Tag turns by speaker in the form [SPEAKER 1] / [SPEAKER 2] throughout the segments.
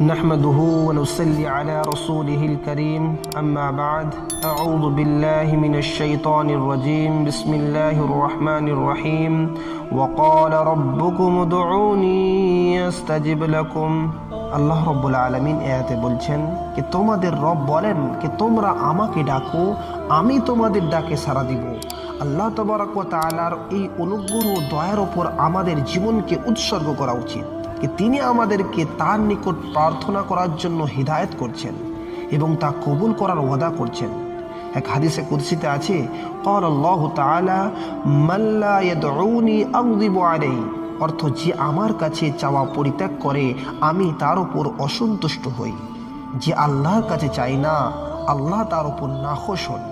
[SPEAKER 1] نحمده ونصلي على رسوله الكريم أما بعد أعوذ بالله من الشيطان الرجيم بسم الله الرحمن الرحيم وقال ربكم ادعوني أستجب لكم আল্লাহ রব্বুল আলামিন আয়াতে বলছেন যে তোমাদের রব বলেন যে তোমরা আমাকে ডাকো আমি তোমাদের ডাকে সাড়া দিব। আল্লাহ তাবারক ওয়া তাআলার এই অনুগ্রহ ও দয়ার উপর আমাদের জীবনকে উৎসর্গ করা উচিত যে তিনি আমাদেরকে তার নিকট প্রার্থনা করার জন্য হিদায়াত করছেন এবং তা কবুল করার ওয়াদা করছেন। এক হাদিসে কুদসিতে আছে قال الله تعالى من لا يدعوني أغضب عليه, অর্থ যে আমার কাছে চাওয়া পরিত্যাগ করে আমি তার উপর অসন্তুষ্ট হই। যে আল্লাহর কাছে চাই না আল্লাহ তার উপর নাখোশ হন।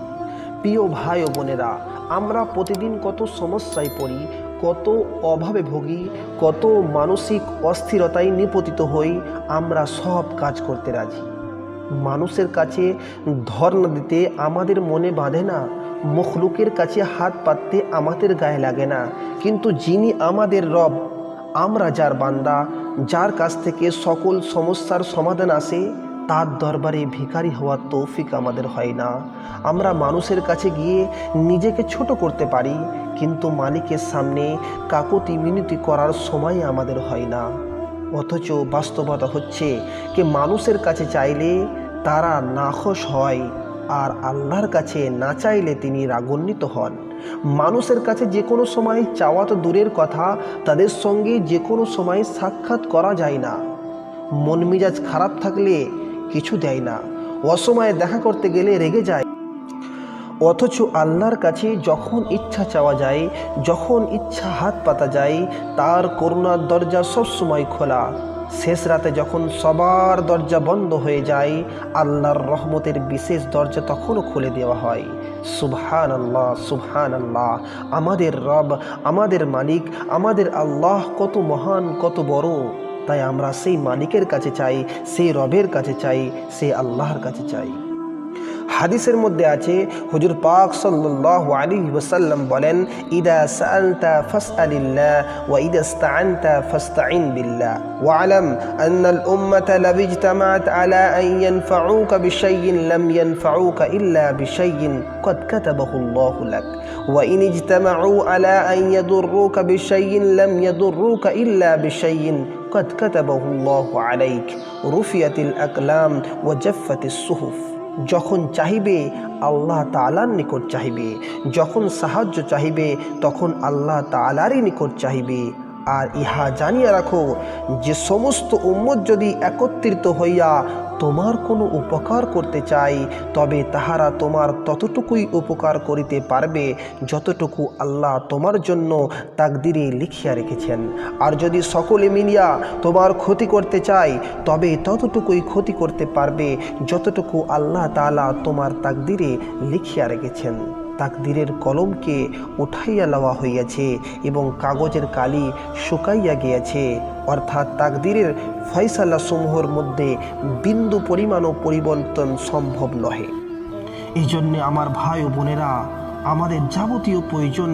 [SPEAKER 1] প্রিয় ভাই ও বোনেরা, আমরা প্রতিদিন কত সমস্যায় পড়ি, কত অভাবে ভুগি, কত মানসিক অস্থিরতায় নিপতিত হই। আমরা সব কাজ করতে রাজি, মানুষের কাছে ধর্ণা দিতে আমাদের মনে বাঁধে না, মখলুকের কাছে হাত পাততে আমাদের গায়ে লাগে না, কিন্তু যিনি আমাদের রব, আমরা যার বান্দা, যার কাছ থেকে সকল সমস্যার সমাধান আসে, তার দরবারে ভিখারি হওয়ার তৌফিক আমাদের হয় না। আমরা মানুষের কাছে গিয়ে নিজেকে ছোট করতে পারি, কিন্তু মালিকের সামনে কাকুতি মিনতি করার সময় আমাদের হয় না। অথচ বাস্তবতা হচ্ছে যে মানুষের কাছে চাইলে তারা নাখোশ হয়, আর আল্লাহর কাছে না চাইলে তিনি রাগান্বিত হন। মানুষের কাছে যে কোনো সময় চাওয়া তো দূরের কথা, তাদের সঙ্গে যে কোনো সময় সাক্ষাৎ করা যায় না। মন মেজাজ খারাপ থাকলে কিছু দেয় না, অসময়ে দেখা করতে গেলে রেগে যায়। অথচ আল্লাহর কাছে যখন ইচ্ছা চাওয়া যায়, যখন ইচ্ছা হাত পাতা যায়, তার করুণার দরজা সবসময় খোলা। শেষ রাতে যখন সবার দরজা বন্ধ হয়ে যায়, আল্লাহর রহমতের বিশেষ দরজা তখনও খুলে দেওয়া হয়। সুবহানাল্লাহ, সুবহানাল্লাহ। আমাদের রব, আমাদের মালিক, আমাদের আল্লাহ কত মহান, কত বড়। তাই আমরা সেই মালিকের কাছে চাই, সেই রবের কাছে চাই, সেই আল্লাহর কাছে চাই। হাদিসের মধ্যে আছে, হুজুর পাক সাল্লাল্লাহু আলাইহি ওয়াসাল্লাম বলেন, ইদা সাআলতা ফাসআলিল্লাহ ওয়া ইদা ইসতাআনতা ফাসতাইন বিল্লাহ ওয়া আলাম আন্নাল উম্মাতা লাউ ইজতামাআত আলা আন ইয়ানফাউকা বিশাইইন লাম ইয়ানফাউকা ইল্লা বিশাইইন ক্বাদ কাতাবাহু আল্লাহু লাক ওয়া ইন ইজতামাউ আলা আন ইয়াদুররুকা বিশাইইন লাম ইয়াদুররুকা ইল্লা বিশাইইন ক্বাদ কাতাবাহু আল্লাহু আলাইক রুফিয়াতিল আকলাম ওয়া জাফফাতিস সুহুফ। যখন চাহিবে আল্লাহ তাআলার নিকট চাহিবে, যখন সাহায্য চাহিবে তখন আল্লাহ তাআলারই নিকট চাহিবে। আর ইহা জানিয়ে রাখো যে সমস্ত উম্মত যদি একত্রিত হইয়া তোমার কোনো উপকার করতে চাই, তবে তাহারা তোমার ততটুকুই উপকার করিতে পারবে যতটুকু আল্লাহ তোমার জন্য তাকদিরে লিখিয়া রেখেছেন। আর যদি সকলে মিলিয়া তোমার ক্ষতি করতে চায়, তবে ততটুকুই ক্ষতি করতে পারবে যতটুকু আল্লাহ তাআলা তোমার তাকদিরে লিখিয়া রেখেছেন। তাকদিরের কলমকে উঠাইয়া লওয়া হইয়াছে এবং কাগজের কালি শুকাইয়া গিয়াছে, অর্থাৎ তাকদিরের ফয়সালা সমূহের মধ্যে বিন্দু পরিমাণও পরিবর্তন সম্ভব নহে। এই জন্যে আমার ভাই ও বোনেরা, আমাদের যাবতীয় প্রয়োজন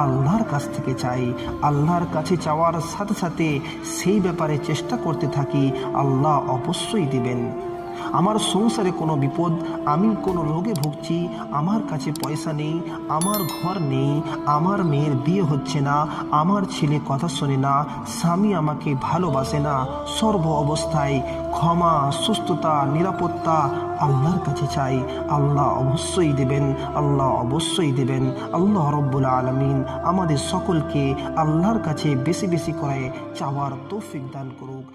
[SPEAKER 1] আল্লাহর কাছ থেকে চাই। আল্লাহর কাছে চাওয়ার সাথে সাথে সেই ব্যাপারে চেষ্টা করতে থাকি, আল্লাহ অবশ্যই দিবেন। আমার সংসারে কোনো বিপদ, আমি কোনো রোগে ভুগছি, আমার কাছে পয়সা নেই, আমার ঘর নেই, আমার মেয়ের বিয়ে হচ্ছে না, আমার ছেলে কথা শোনে না, স্বামী আমাকে ভালোবাসে না, সর্ব অবস্থায় ক্ষমা, সুস্থতা, নিরাপত্তা আল্লাহর কাছে চাই। আল্লাহ অবশ্যই দেবেন, আল্লাহ অবশ্যই দেবেন। আল্লাহ রব্বুল আলামিন আমাদের সকলকে আল্লাহর কাছে বেশি বেশি করে চাওয়ার তৌফিক দান করুক।